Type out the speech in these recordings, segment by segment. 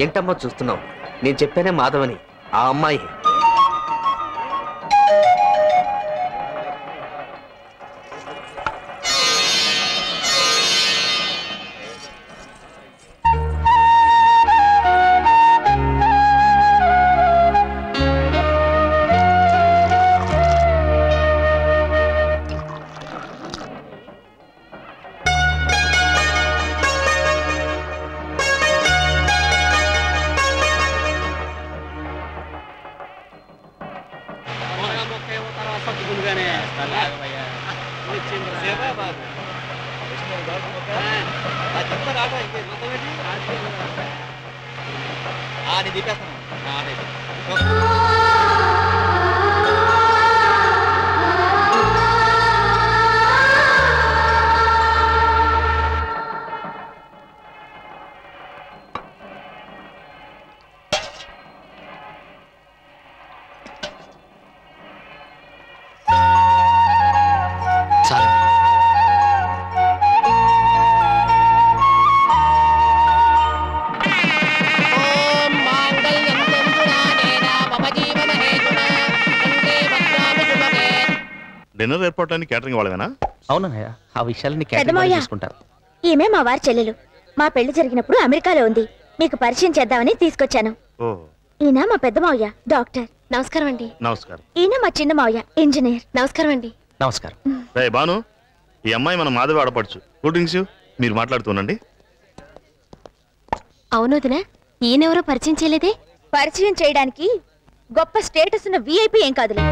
ఏంటమ్మా చూస్తున్నావు? నేను చెప్పానే మాధవని, ఆ అమ్మాయి. డిన్నర్ ఏర్పాటు క్యాటరింగ్ వాళ్ళవేనా? అవునయ్యా, ఆ విషయాలని క్యాటరింగ్ చూసుకుంటారు. ఈమె మా వారి చెల్లెలు. మా పెళ్లి జరిగినప్పుడు అమెరికాలో ఉంది. మీకు పరిచయం చేద్దామని తీసుకొచ్చాను. ఈయన మా పెద్ద మావయ్య, డాక్టర్. నమస్కారం అండి. నమస్కారం. ఈయన మా చిన్న మావయ్య, ఇంజనీర్. నమస్కారం అండి. నమస్కారం. బాను, ఈ అమ్మాయి మన మాధవి ఆడపడుచు. కూల్ డ్రింక్స్ మీరు మాట్లాడుతుండండి. అవును వదినా, ఈయనెవరో పరిచయం చేయలేదే? పరిచయం చేయడానికి గొప్ప స్టేటస్ ఉన్న విఐపి ఏం కాదులే.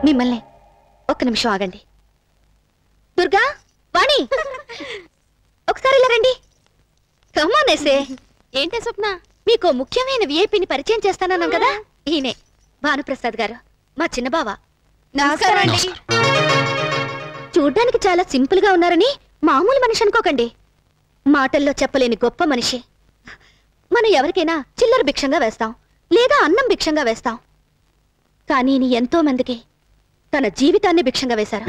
మిమ్మల్ని ఒక్క నిమిషం ఆగండి. దుర్గా, వాణి, ఒకసారి ఇలా రండి. కమ్మానేసే. ఏంటే స్వప్న? మీకు ముఖ్యమైన విఐపిని పరిచయం చేస్తానన్నాం కదా, ఈయనే భానుప్రసాద్ గారు, మా చిన్న బావ. నమస్కారం అండి. చూడ్డానికి చాలా సింపుల్ గా ఉన్నారని మామూలు మనిషి అనుకోకండి. మాటల్లో చెప్పలేని గొప్ప మనిషి. మనం ఎవరికైనా చిల్లర భిక్షంగా వేస్తాం, లేదా అన్నం భిక్షంగా వేస్తాం. కానీ ఈయన ఎంతో మందికి తన జీవితాన్ని భిక్షంగా వేశారు.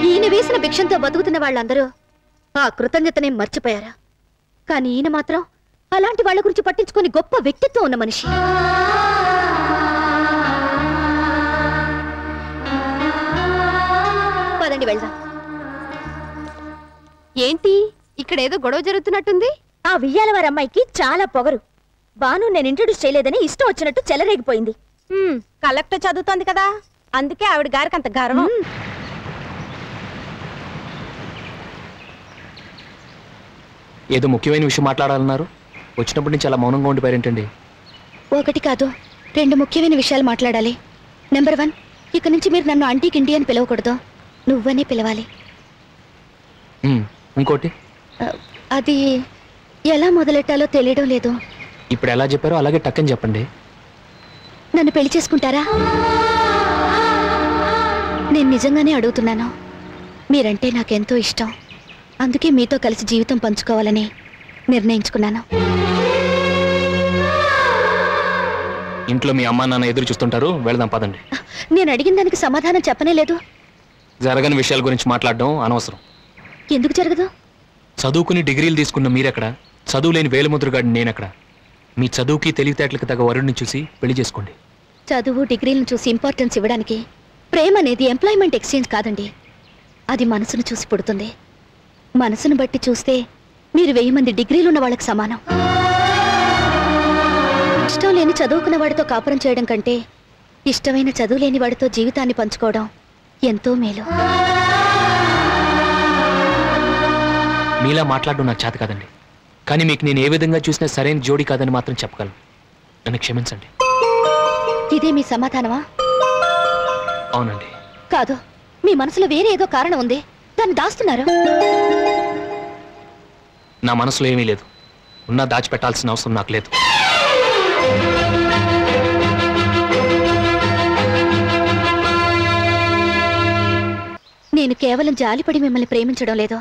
ఈయన వేసిన భిక్షంతో బతుకుతున్న వాళ్ళందరూ ఆ కృతజ్ఞతనే మర్చిపోయారు. కానీ ఈయన మాత్రం అలాంటి వాళ్ళ గురించి పట్టించుకొని గొప్ప వ్యక్తిత్వం ఉన్న మనిషి. పదండి వెళ్దాం. ఏంటి ఇక్కడేదో గొడవ జరుగుతున్నట్టుంది? ఆ వియ్యాల వారి అమ్మాయికి చాలా పొగరు. బాను నేను ఇంట్రొడ్యూస్ చేయలేదని ఇష్టం వచ్చినట్టు చెలరేగిపోయింది. కలెక్టర్ చదువుతోంది కదా, అందుకే ఆవిడ గారికి అంత గర్వం. ఏదో ముఖ్యమైన విషయం మాట్లాడాలన్నారు. వచ్చినప్పటి నుంచి అలా మౌనంగా ఉండిపోయారేంటండి? ఒకటి కాదు, 2 ముఖ్యమైన విషయాలు మాట్లాడాలి. నెంబర్ 1, ఇక నుంచి మీరు నన్ను ఆంటీకి ఇంటి అని పిలవకూడదు, నువ్వనే పిలవాలి. ఇంకోటి, అది ఎలా మొదలెట్టాలో తెలియడం లేదు. ఇప్పుడు ఎలా చెప్పారో అలాగే టక్కని చెప్పండి. నన్ను పెళ్లి చేసుకుంటారా? నేను నిజంగానే అడుగుతున్నాను. మీరంటే నాకెంతో ఇష్టం. అందుకే మీతో కలిసి జీవితం పంచుకోవాలని నిర్ణయించుకున్నాను. ఇంట్లో మీ అమ్మా నాన్న ఎదురు చూస్తుంటారు, వెళదాం పదండి. నేను అడిగిన దానికి సమాధానం చెప్పనే లేదు. జరగని విషయాల గురించి మాట్లాడడం అనవసరం. ఎందుకు జరగదు? చదువుకుని డిగ్రీలు తీసుకున్న మీరెక్కడ, చదువులేని వేలుముద్రగాడి నేనెక్కడ? మీ చదువుకి తెలివితేటలకు తగ్గ వరుడిని చూసి పెళ్లి చేసుకోండి. చదువు డిగ్రీలను చూసి ఇంపార్టెన్స్ ఇవ్వడానికి ప్రేమ అనేది ఎంప్లాయ్మెంట్ ఎక్స్చేంజ్ కాదండి. అది మనసును చూసి పుడుతుంది. మనసును బట్టి చూస్తే మీరు 1000 మంది డిగ్రీలున్న వాళ్ళకి సమానం. ఇష్టం లేని చదువుకున్న వాడితో కాపురం చేయడం కంటే ఇష్టమైన చదువు లేని వాడితో జీవితాన్ని పంచుకోవడం ఎంతో మేలు. మీలా మాట్లాడడం నాకు చేత కాదండి. కానీ మీకు నేను ఏ విధంగా చూసినా సరైన జోడీ కాదని మాత్రం చెప్పగలను. నన్ను క్షమించండి. ఇదే మీ సమాధానమా? అవునండి. కాదు, మీ మనసులో వేరే ఏదో కారణం ఉంది. దాన్ని దాస్తున్నారు. నా మనసులో ఏమీ లేదు. ఉన్నా దాచిపెట్టాల్సిన అవసరం నాకు లేదు. నేను కేవలం జాలిపడి మిమ్మల్ని ప్రేమించడం లేదు.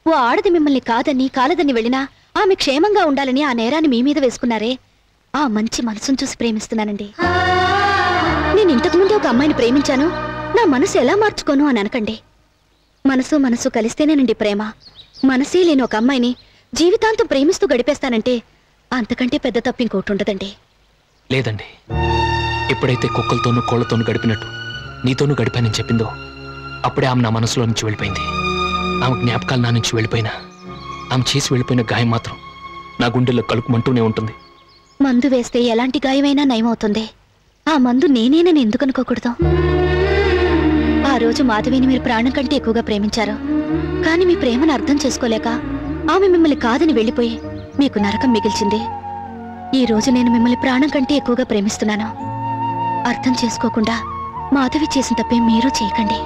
ఓ ఆడది మిమ్మల్ని కాదని వెళ్ళినా ఆమె క్షేమంగా ఉండాలని ఆ నేరాన్ని మీ మీద వేసుకున్నారే, ఆ మంచి మనసును చూసి ప్రేమిస్తున్నానండి. నేను ఇంతకుముందు ఒక అమ్మాయిని ప్రేమించాను. నా మనసు ఎలా మార్చుకోను అని అనకండి. మనసు కలిస్తేనేనండి ప్రేమ. మనసే లేని ఒక అమ్మాయిని జీవితాంతం ప్రేమిస్తూ గడిపేస్తానంటే అంతకంటే పెద్ద తప్పు ఇంకోటి ఉండదండి. లేదండి, ఎప్పుడైతే కుక్కలతోనూ కోళ్లతోనూ గడిపినట్టు నీతోనూ గడిపానని చెప్పిందో అప్పుడే ఆమె నా మనసులో నుంచి వెళ్ళిపోయింది. ఆమె జ్ఞాపకాలు నా నుంచి వెళ్ళిపోయినా ఆమె చేసి వెళ్ళిపోయిన గాయం మాత్రం నా గుండెల్లో కలుపుమంటూనే ఉంటుంది. మందు వేస్తే ఎలాంటి గాయమైనా నయమవుతుంది. ఆ మందు నేనేనని ఎందుకు అనుకోకూడదు? ఆ రోజు మాధవిని మీరు ప్రాణం కంటే ఎక్కువగా ప్రేమించారు. కానీ మీ ప్రేమను అర్థం చేసుకోలేక ఆమె మిమ్మల్ని కాదని వెళ్ళిపోయి మీకు నరకం మిగిల్చింది. ఈ రోజు నేను మిమ్మల్ని ప్రాణం కంటే ఎక్కువగా ప్రేమిస్తున్నాను. అర్థం చేసుకోకుండా మాధవి చేసిన తప్పే మీరు చేయకండి.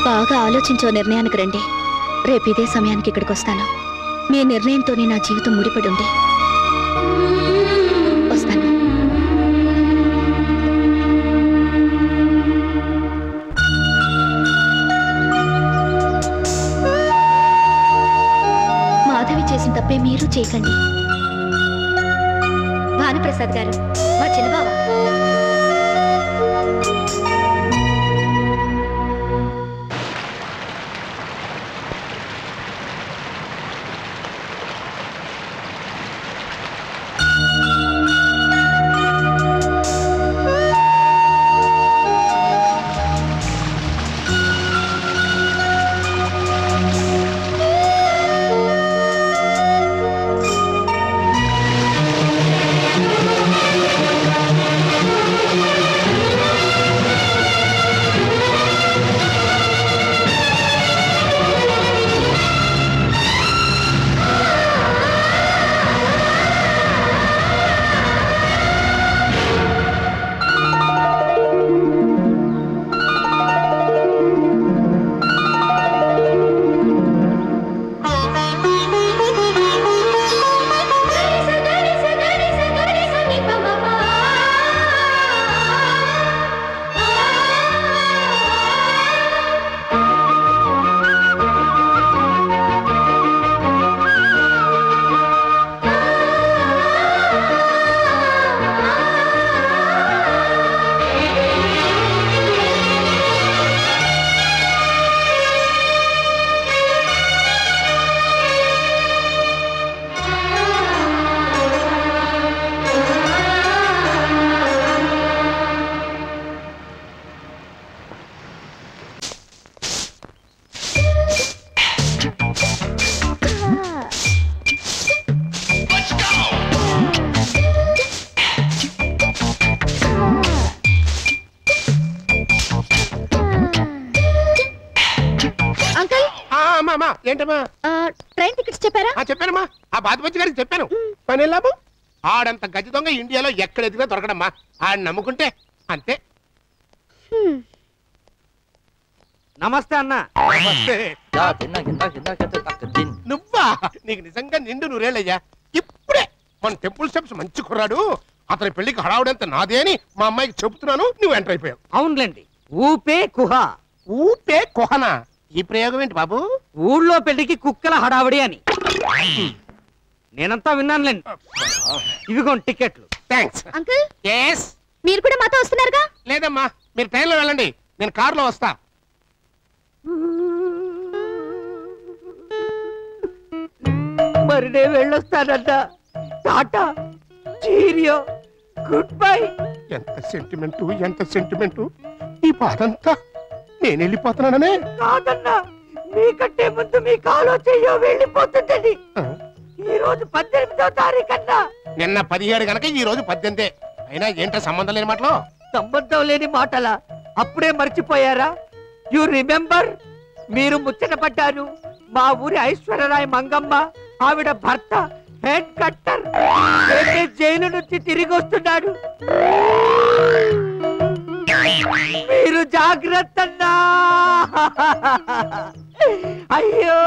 బాగా ఆలోచించో నిర్ణయానికి రండి. రేపు ఇదే సమయానికి ఇక్కడికి వస్తాను. మీ నిర్ణయంతోనే నా జీవితం ముడిపడి ఉంది. వస్తాను. మాధవి చేసిన తప్పే మీరు చేయకండి. భానుప్రసాద్ గారు, మా చిన్నబావ. ట్రైన్ టికెట్స్ చెప్పారా? చెప్పానమ్మా. ఆ బాధపచ్చి గారికి చెప్పాను. పని లాభం. ఆడంత గజ దొంగ ఇండియాలో ఎక్కడ ఎదిగినా దొరకడమ్మా. ఆడు నమ్ముకుంటే అంతే. నమస్తే అన్న. నువ్వా? నీకు నిజంగా నిండు నూరేళ్ళయ్యా. ఇప్పుడే మన టెంపుల్ స్టెప్స్ మంచి కుర్రాడు, అతని పెళ్లికి హడావుడంత నాదే అని మా అమ్మాయికి చెబుతున్నాను. నువ్వు ఎంటర్ అయిపోయావు. అవునులేండి. ఊపే కుహ. ఊపే కుహనా? ఈ ప్రయోగం ఏంటి బాబు? ఊళ్ళో పెళ్లికి కుక్కల హడావడి అని నేనంతా విన్నానులేండి. ఇవిగోండి టికెట్లు. థ్యాంక్స్. అంకుల్, yes మీరు కూడా మాతో వస్తున్నారుగా? లేదమ్మా, మీరు ట్రైన్లో వెళ్ళండి, నేను కారులో వస్తా. మరి నేను వెళ్ళొస్తానన్నా. Tata, cheerio, goodbye. ఎంత సెంటిమెంటు, ఎంత సెంటిమెంటు. ఈ బాధంతా నేను వెళ్ళిపోతున్నాననే. కాదన్నా, మీకంటే ముందు మీ కాలో చెయ్యో వెళ్ళిపోతుందని. ఈ రోజు 18వ తారీఖు అన్నా. నిన్న 17 గనక ఈ రోజు 18. అయినా ఏంటో సంబంధం లేని మాటలో. సంబంధం లేని మాటలా? అప్పుడే మర్చిపోయారా? You remember? మీరు ముచ్చట పడ్డారు. మా ఊరి ఐశ్వర్యరాయ్ మంగమ్మ ఆవిడ భర్త హెడ్ కట్టర్ జైలు నుంచి తిరిగి వస్తున్నాడు. మీరు జాగ్రత్త. అయ్యో,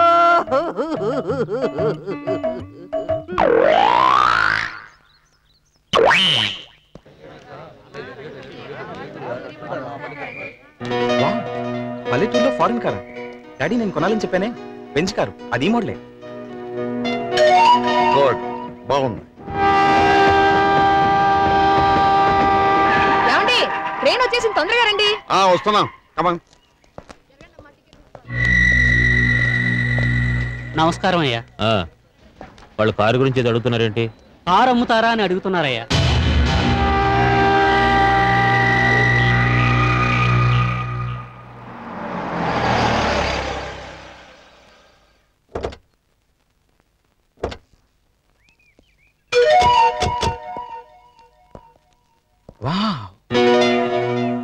పల్లెటూరులో ఫారెన్ కారు. డాడీ నేను కొనాలని చెప్పానే, బెంచ్ కారు. అది మోడలే. గుడ్, బాగుంది. ట్రైన్ వచ్చేసి తొందరగా రండి. వస్తున్నాం. కమాన్. నమస్కారం అయ్యా. వాళ్ళు కారు గురించి అడుగుతున్నారేంటి? కారు అమ్ముతారా అని అడుగుతున్నారయ్యా.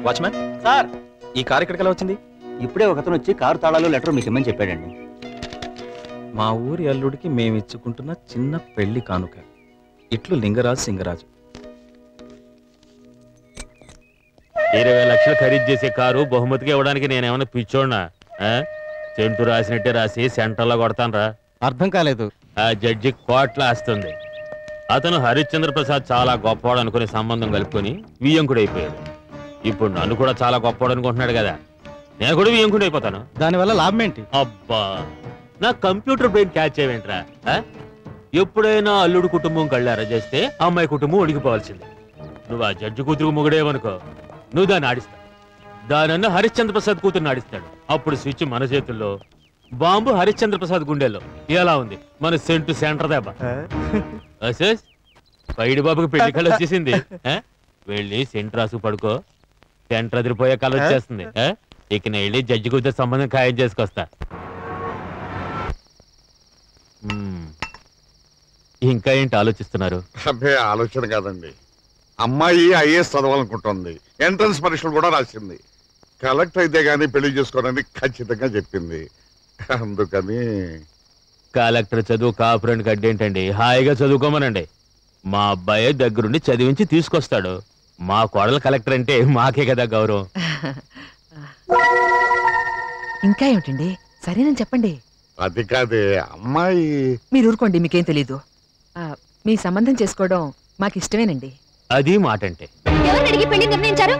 వాచ్మ్యాన్ సార్, ఈ కారు ఇక్కడికి ఎలా వచ్చింది? ఇప్పుడే ఒకతను వచ్చి కారు తాళాలు లెటర్ మీకు ఇమ్మని చెప్పాడండి. మా ఊరి అల్లుడికి మేమిచ్చుకుంటున్న చిన్న పెళ్లి కానుక. ఇట్లు లింగరాజు సింగరాజు. 20 లక్షలు ఖరీదు చేసే కారు బహుమతిగా ఇవ్వడానికి నేనేమన్నా పిచ్చోడ్నా? చెంటు రాసినట్టే రాసి సెంటర్లో కొడతానరా. అర్థం కాలేదు. ఆ జడ్జి కోట్ల ఆస్తుంది. అతను హరిశ్చంద్ర ప్రసాద్ చాలా గొప్పవాడు అనుకునే సంబంధం కలుపుకొని వియ్యంకుడు అయిపోయాడు. ఇప్పుడు నన్ను కూడా చాలా గొప్పవాడు అనుకుంటున్నాడు కదా, నేను కూడా వియ్యంకుడు అయిపోతాను. దానివల్ల లాభం ఏంటి? అబ్బా, నా కంప్యూటర్ బ్రెయిన్ క్యాచ్ చేయవేంట్రా? ఎప్పుడైనా అల్లుడు కుటుంబం కళ్ళారా చేస్తే అమ్మాయి కుటుంబం ఉడికిపోవాల్సింది. నువ్వు ఆ జడ్జి కూతురు మొగుడేవనుకో, నువ్వు దాన్ని ఆడిస్తావు. దానన్న హరిశ్చంద్ర ప్రసాద్ కూతురు ఆడిస్తాడు. అప్పుడు స్విచ్ మన చేతుల్లో, బాంబు హరిశ్చంద్ర ప్రసాద్ గుండెల్లో. ఎలా ఉంది మన సెంటు సెంటర్ దెబ్బ? పైడి బాబుకి పెళ్లి కళ వచ్చేసింది. వెళ్ళి సెంటర్ రాసు పడుకో, సెంటర్ అదిరిపోయే కళ వచ్చేస్తుంది. ఇక నేను వెళ్ళి జడ్జి కూతురు సంబంధం ఖాయం చేసుకొస్తా. ఇంకా ఏంటి ఆలోచిస్తున్నారు? అబ్బే ఆలోచన కాదండి, అమ్మాయి ఐఏఎస్ చదవాలనుకుంటుంది. ఎంట్రన్స్ పరీక్షలు కూడా రాసింది. కలెక్టర్ అయితే గానీ పెళ్లి చేసుకోనని ఖచ్చితంగా చెప్పింది. అందుకని కలెక్టర్ చదువు కాపురానికి అడ్డేంటండి, హాయిగా చదువుకోమనండి. మా అబ్బాయి దగ్గరుండి చదివించి తీసుకొస్తాడు. మా కోడలు కలెక్టర్ అంటే మాకే కదా గౌరవం. ఇంకా ఏమిటండి, సరేనని చెప్పండి. అది కాదే అమ్మాయి. మీరు ఊరుకోండి, మీకేం తెలీదు. మీ సంబంధం చేసుకోవడం మాకు ఇష్టమేనండి. అది మాట అంటే. ఎవరిని అడిగి పెళ్లి నిర్ణయించారు?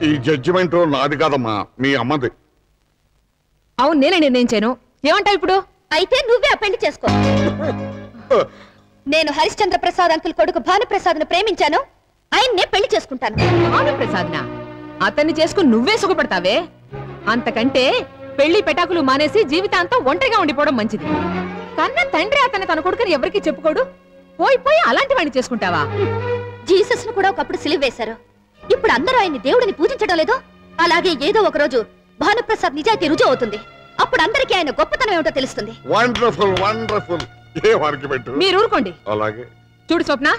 ఈ జడ్జిమెంట్ నాది కాదమ్మా, మీ అమ్మది. అవును, నేనే నిర్ణయించాను. ఏమంటావు ఇప్పుడు? అయితే నువ్వే ఆ పెళ్లి చేసుకో. నేను హరిశ్చంద్ర ప్రసాద్ అంకుల్ కొడుకు భానుప్రసాద్ ను ప్రేమించాను, ఆయన్నే పెళ్లి చేసుకుంటాను. భానుప్రసాద్నా? అతన్ని చేసుకుని నువ్వే సుఖపడతావే. అంతకంటే పెళ్లి పెటాకులు మానేసి జీవితాంతం ఒంటరిగా ఉండిపోవడం మంచిది. కన్న తండ్రి అతన్ని తన కొడుకుని ఎవరికి చెప్పుకోడు, పోయి పోయి అలాంటి వాడిని చేసుకుంటావా? జీసస్ ను కూడా ఒకప్పుడు సిలువ వేశారు. ఇప్పుడు అందరూ ఆయన్ని దేవుడిని పూజించడం లేదు. అలాగే ఏదో ఒక రోజు భానుప్రసాద్ నిజాయితీ రుజువు అవుతుంది. అప్పుడు అందరికీ ఆయన గొప్పతనం ఏమిటో తెలుస్తుంది. Wonderful wonderful. మీరు ఊరుకోండి. అలాగే చూడు స్వప్న,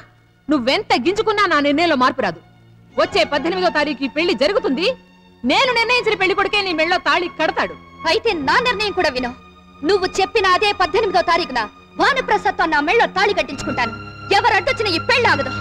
నువ్వెంత గింజుకున్నా నా నిర్ణయంలో మార్పు రాదు. వచ్చే 18వ తారీఖు ఈ పెళ్లి జరుగుతుంది. నేను నిర్ణయించిన పెళ్లి కొడుకే నీ మెళ్ళో తాళి కడతాడు. అయితే నా నిర్ణయం కూడా విను. నువ్వు చెప్పిన అదే 18వ తారీఖున భానుప్రసాద్ తో నా మెళ్ళో తాళి కట్టించుకుంటాను. ఎవరు అడ్డొచ్చిన ఈ పెళ్లి ఆగదు.